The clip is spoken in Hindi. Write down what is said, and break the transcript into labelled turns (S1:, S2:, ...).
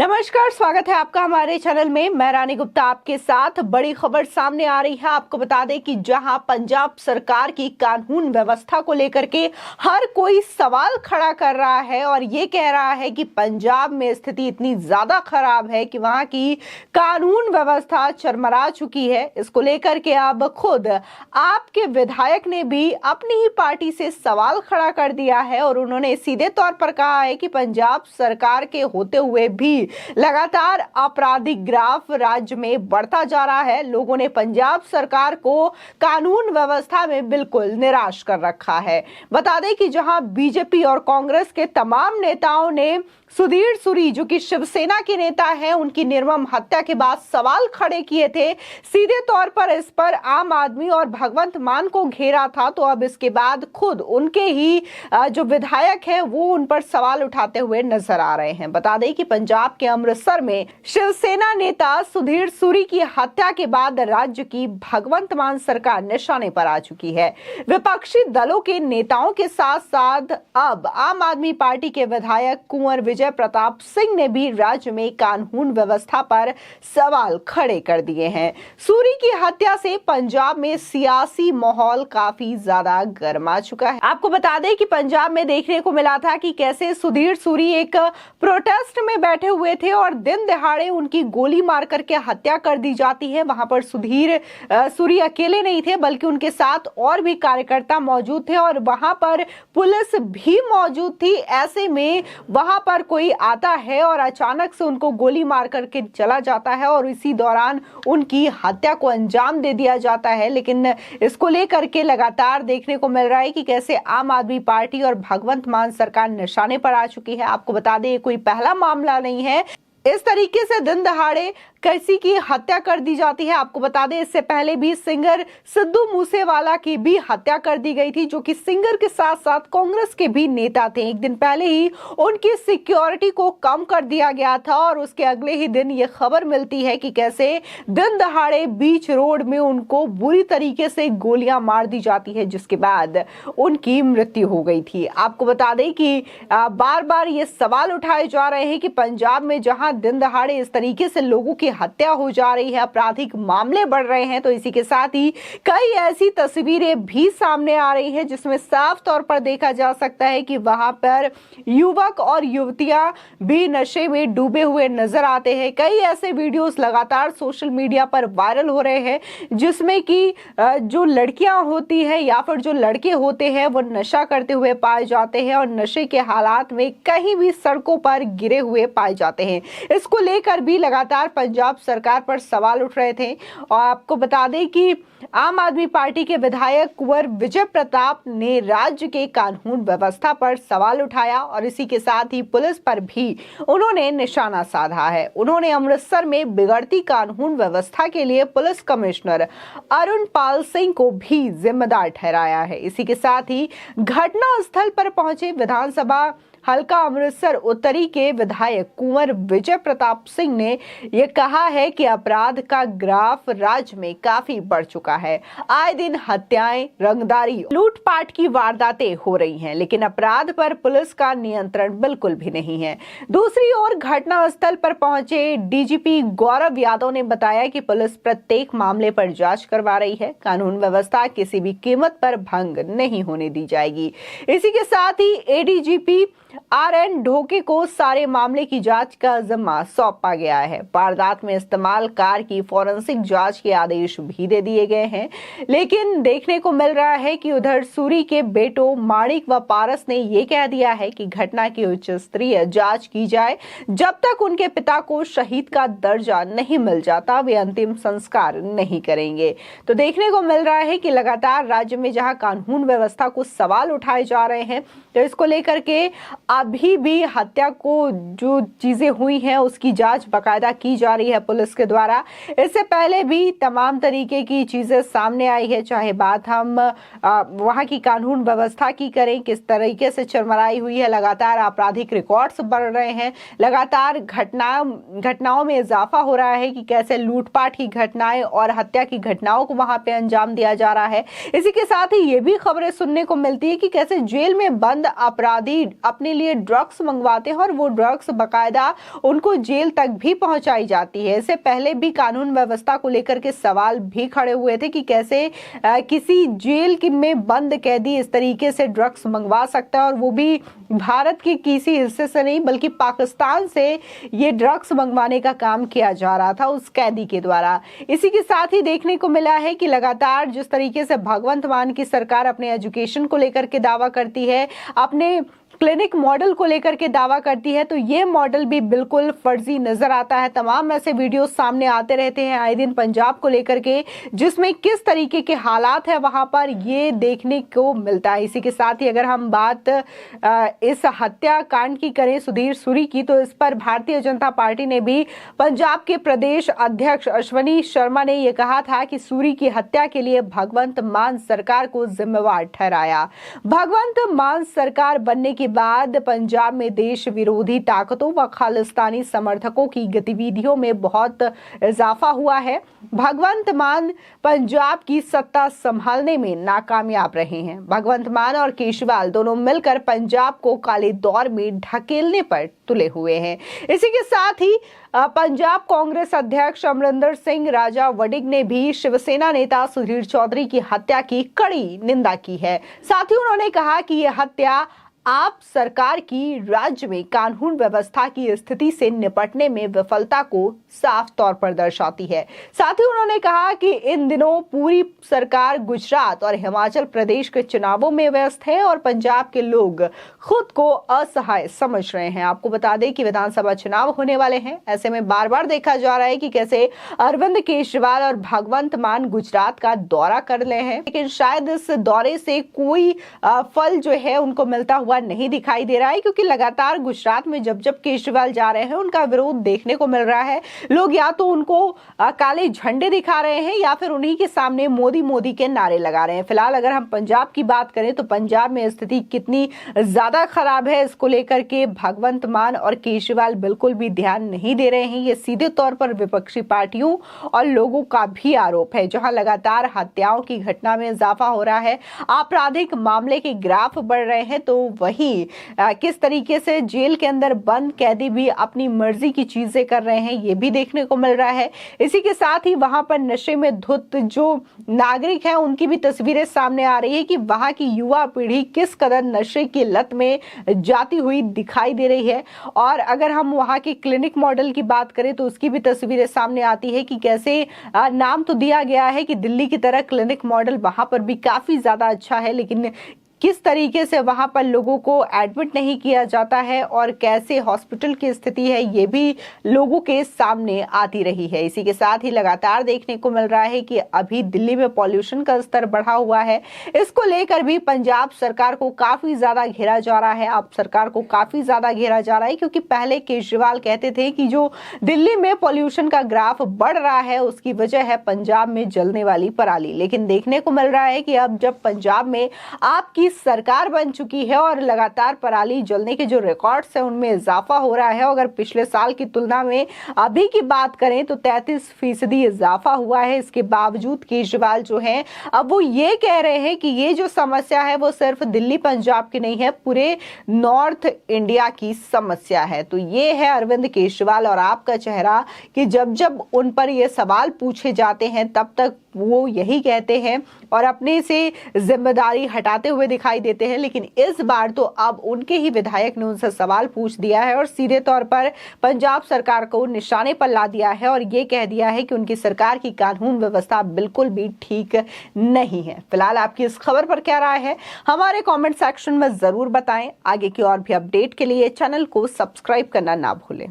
S1: नमस्कार, स्वागत है आपका हमारे चैनल में। मैं रानी गुप्ता आपके साथ। बड़ी खबर सामने आ रही है। आपको बता दें कि जहां पंजाब सरकार की कानून व्यवस्था को लेकर के हर कोई सवाल खड़ा कर रहा है और ये कह रहा है कि पंजाब में स्थिति इतनी ज्यादा खराब है कि वहां की कानून व्यवस्था चरमरा चुकी है। इसको लेकर के अब खुद आपके विधायक ने भी अपनी ही पार्टी से सवाल खड़ा कर दिया है और उन्होंने सीधे तौर पर कहा है कि पंजाब सरकार के होते हुए भी लगातार आपराधिक ग्राफ राज्य में बढ़ता जा रहा है। लोगों ने पंजाब सरकार को कानून व्यवस्था में बिल्कुल निराश कर रखा है। बता दें कि जहां बीजेपी और कांग्रेस के तमाम नेताओं ने सुधीर सूरी, जो कि शिवसेना के नेता हैं, उनकी निर्मम हत्या के बाद सवाल खड़े किए थे। सीधे तौर पर इस पर आम आदमी और भगवंत मान को घेरा था। तो अब इसके बाद खुद उनके ही जो विधायक हैं वो उन पर सवाल उठाते हुए नजर आ रहे हैं। बता दें कि पंजाब के अमृतसर में शिवसेना नेता सुधीर सूरी की हत्या के बाद राज्य की भगवंत मान सरकार निशाने पर आ चुकी है। विपक्षी दलों के नेताओं के साथ साथ अब आम आदमी पार्टी के विधायक कुंवर विजय प्रताप सिंह ने भी राज्य में कानून व्यवस्था पर सवाल खड़े कर दिए हैं। सूरी की हत्या से पंजाब में सियासी माहौल काफी ज्यादा गर्मा चुका है। आपको बता दें कि पंजाब में देखने को मिला था कि कैसे सुधीर सूरी एक प्रोटेस्ट में बैठे हुए थे और दिन दहाड़े उनकी गोली मार करके हत्या कर दी जाती है। वहां पर सुधीर सूरी अकेले नहीं थे, बल्कि उनके साथ और भी कार्यकर्ता मौजूद थे और वहां पर पुलिस भी मौजूद थी। ऐसे में वहां पर कोई आता है और अचानक से उनको गोली मार करके चला जाता है और इसी दौरान उनकी हत्या को अंजाम दे दिया जाता है। लेकिन इसको लेकर के लगातार देखने को मिल रहा है कि कैसे आम आदमी पार्टी और भगवंत मान सरकार निशाने पर आ चुकी है। आपको बता दें, ये कोई पहला मामला नहीं है। इस तरीके से दिन दहाड़े किसी की हत्या कर दी जाती है। आपको बता दें, इससे पहले भी सिंगर सिद्धू मूसेवाला की भी हत्या कर दी गई थी, जो कि सिंगर के साथ साथ कांग्रेस के भी नेता थे। एक दिन पहले ही उनकी सिक्योरिटी को कम कर दिया गया था और उसके अगले ही दिन ये खबर मिलती है कि कैसे दिन दहाड़े बीच रोड में उनको बुरी तरीके से गोलियां मार दी जाती है, जिसके बाद उनकी मृत्यु हो गई थी। आपको बता दें कि बार बार ये सवाल उठाए जा रहे हैं कि पंजाब में जहां दिन दहाड़े इस तरीके से लोगों की हत्या हो जा रही है, आपराधिक मामले बढ़ रहे हैं, तो इसी के साथ ही कई ऐसी तस्वीरें भी सामने आ रही हैं जिसमें साफ तौर पर देखा जा सकता है कि वहां पर युवक और युवतियां भी नशे में डूबे हुए नजर आते हैं। कई ऐसे वीडियोस लगातार सोशल मीडिया पर वायरल हो रहे हैं जिसमें कि जो लड़कियां होती हैं या फिर जो लड़के होते हैं वो नशा करते हुए पाए जाते हैं और नशे के हालात में कहीं भी सड़कों पर गिरे हुए पाए जाते हैं। इसको लेकर भी लगातार पंजाब सरकार पर सवाल उठ रहे थे और आपको बता दें कि आम आदमी पार्टी के विधायक कुंवर विजय प्रताप ने राज्य के कानून व्यवस्था पर सवाल उठाया और इसी के साथ ही पुलिस पर भी उन्होंने निशाना साधा है। उन्होंने अमृतसर में बिगड़ती कानून व्यवस्था के लिए पुलिस कमिश्नर अरुण पाल सिंह को भी जिम्मेदार ठहराया है। इसी के साथ ही घटना स्थल पर पहुंचे विधानसभा हल्का अमृतसर उत्तरी के विधायक कुंवर विजय प्रताप सिंह ने यह कहा है कि अपराध का ग्राफ राज्य में काफी बढ़ चुका है। आए दिन हत्याएं, रंगदारी, लूटपाट की वारदातें हो रही हैं, लेकिन अपराध पर पुलिस का नियंत्रण बिल्कुल भी नहीं है। दूसरी ओर घटना स्थल पर पहुंचे डीजीपी गौरव यादव ने बताया कि पुलिस प्रत्येक मामले पर जांच करवा रही है। कानून व्यवस्था किसी भी कीमत पर भंग नहीं होने दी जाएगी। इसी के साथ ही एडीजीपी आरएन ढोके को सारे मामले की जांच का जिम्मा सौंपा गया है। वारदात में इस्तेमाल कार की फॉरेंसिक जांच के आदेश भी दे दिए गए हैं। लेकिन देखने को मिल रहा है कि उधर सूरी के बेटों माणिक व पारस ने यह कह दिया है कि घटना की उच्च स्तरीय जांच की जाए। जब तक उनके पिता को शहीद का दर्जा नहीं मिल जाता वे अंतिम संस्कार नहीं करेंगे। तो देखने को मिल रहा है कि लगातार राज्य में जहां कानून व्यवस्था को सवाल उठाए जा रहे हैं, तो इसको लेकर के अभी भी हत्या को जो चीजें हुई हैं उसकी जांच बाकायदा की जा रही है पुलिस के द्वारा। इससे पहले भी तमाम तरीके की चीजें सामने आई है, चाहे बात हम वहां की कानून व्यवस्था की करें, किस तरीके से चरमराई हुई है। लगातार आपराधिक रिकॉर्ड्स बढ़ रहे हैं, लगातार घटनाओं में इजाफा हो रहा है कि कैसे लूटपाट की घटनाएं और हत्या की घटनाओं को वहां पे अंजाम दिया जा रहा है। इसी के साथ ही ये भी खबरें सुनने को मिलती है कि कैसे जेल में बंद अपराधी अपने लिए ड्रग्स मंगवाते हैं और वो ड्रग्स बकायदा उनको जेल तक भी पहुंचाई जाती है। इससे पहले भी कानून व्यवस्था को लेकर के सवाल भी खड़े हुए थे कि कैसे किसी जेल में बंद कैदी इस तरीके से ड्रग्स मंगवा सकता है, और वो भी भारत के किसी हिस्से से नहीं बल्कि पाकिस्तान से ये ड्रग्स मंगवाने का काम किया जा रहा था उस कैदी के द्वारा। इसी के साथ ही देखने को मिला है कि लगातार जिस तरीके से भगवंत मान की सरकार अपने एजुकेशन को लेकर के दावा करती है, अपने क्लिनिक मॉडल को लेकर के दावा करती है, तो ये मॉडल भी बिल्कुल फर्जी नजर आता है। तमाम ऐसे वीडियो सामने आते रहते हैं आए दिन पंजाब को लेकर के, जिसमें किस तरीके के हालात है वहां पर ये देखने को मिलता है। इसी के साथ ही अगर हम बात इस हत्याकांड की करें सुधीर सूरी की, तो इस पर भारतीय जनता पार्टी ने भी पंजाब के प्रदेश अध्यक्ष अश्वनी शर्मा ने यह कहा था कि सूरी की हत्या के लिए भगवंत मान सरकार को जिम्मेवार ठहराया। भगवंत मान सरकार बनने के बाद पंजाब में देश विरोधी ताकतों व खालिस्तानी समर्थकों की गतिविधियों में बहुत इजाफा हुआ है। भगवंत मान पंजाब की सत्ता संभालने में नाकामयाब रहे हैं। भगवंत मान और केजरीवाल दोनों मिलकर पंजाब को काले दौर में ढकेलने पर तुले हुए हैं। इसी के साथ ही पंजाब कांग्रेस अध्यक्ष अमरिंदर सिंह राजा वडिग ने भी शिवसेना नेता सुधीर चौधरी की हत्या की कड़ी निंदा की है। साथ ही उन्होंने कहा कि यह हत्या आप सरकार की राज्य में कानून व्यवस्था की स्थिति से निपटने में विफलता को साफ तौर पर दर्शाती है। साथ ही उन्होंने कहा कि इन दिनों पूरी सरकार गुजरात और हिमाचल प्रदेश के चुनावों में व्यस्त है और पंजाब के लोग खुद को असहाय समझ रहे हैं। आपको बता दें कि विधानसभा चुनाव होने वाले हैं, ऐसे में बार बार देखा जा रहा है कि कैसे अरविंद केजरीवाल और भगवंत मान गुजरात का दौरा कर रहे हैं, लेकिन शायद इस दौरे से कोई फल जो है उनको मिलता हुआ नहीं दिखाई दे रहा है, क्योंकि लगातार गुजरात में जब जब केजरीवाल जा रहे हैं उनका विरोध देखने को मिल रहा है। लोग या तो उनको काले झंडे दिखा रहे हैं या फिर उन्हीं के सामने मोदी मोदी के नारे लगा रहे हैं। फिलहाल अगर हम पंजाब की बात करें तो पंजाब में स्थिति कितनी ज्यादा खराब है इसको लेकर के भगवंत मान और केजरीवाल बिल्कुल भी ध्यान नहीं दे रहे हैं। ये सीधे तौर पर विपक्षी पार्टियों और लोगों का भी आरोप है। जहां लगातार हत्याओं की घटना में इजाफा हो रहा है, आपराधिक मामले के ग्राफ बढ़ रहे हैं, तो वही किस तरीके से जेल के अंदर बंद कैदी भी अपनी मर्जी की चीजें कर रहे हैं ये भी देखने को मिल रहा है। इसी के साथ ही वहां पर नशे में धुत जो नागरिक हैं उनकी भी तस्वीरें सामने आ रही है कि वहां की युवा पीढ़ी किस कदर नशे की लत में जाती हुई दिखाई दे रही है। और अगर हम वहां के क्लिनिक मॉडल की बात करें तो उसकी भी तस्वीरें सामने आती है कि कैसे नाम तो दिया गया है कि दिल्ली की तरह क्लिनिक मॉडल वहां पर भी काफी ज्यादा अच्छा है, लेकिन किस तरीके से वहां पर लोगों को एडमिट नहीं किया जाता है और कैसे हॉस्पिटल की स्थिति है ये भी लोगों के सामने आती रही है। इसी के साथ ही लगातार देखने को मिल रहा है कि अभी दिल्ली में पॉल्यूशन का स्तर बढ़ा हुआ है, इसको लेकर भी पंजाब सरकार को काफी ज्यादा घेरा जा रहा है। अब सरकार को काफी ज्यादा घेरा जा रहा है क्योंकि पहले केजरीवाल कहते थे कि जो दिल्ली में पॉल्यूशन का ग्राफ बढ़ रहा है उसकी वजह है पंजाब में जलने वाली पराली, लेकिन देखने को मिल रहा है कि अब जब पंजाब में आपकी सरकार बन चुकी है और लगातार पराली जलने के जो रिकॉर्ड्स हैं उनमें इजाफा हो रहा है। अगर पिछले साल की तुलना में अभी की बात करें तो 33% इजाफा हुआ है। इसके बावजूद केजरीवाल जो है अब वो ये कह रहे हैं कि ये जो समस्या है वो सिर्फ दिल्ली पंजाब की नहीं है, पूरे नॉर्थ इंडिया की समस्या है। तो ये है अरविंद केजरीवाल और आपका चेहरा कि जब जब उन पर ये सवाल पूछे जाते हैं तब तक वो यही कहते हैं और अपने से जिम्मेदारी हटाते हुए दिखाई देते हैं। लेकिन इस बार तो अब उनके ही विधायक ने उनसे सवाल पूछ दिया है और सीधे तौर पर पंजाब सरकार को निशाने पर ला दिया है और ये कह दिया है कि उनकी सरकार की कानून व्यवस्था बिल्कुल भी ठीक नहीं है। फिलहाल आपकी इस खबर पर क्या राय है हमारे कमेंट सेक्शन में जरूर बताएं। आगे की और भी अपडेट के लिए चैनल को सब्सक्राइब करना ना भूलें।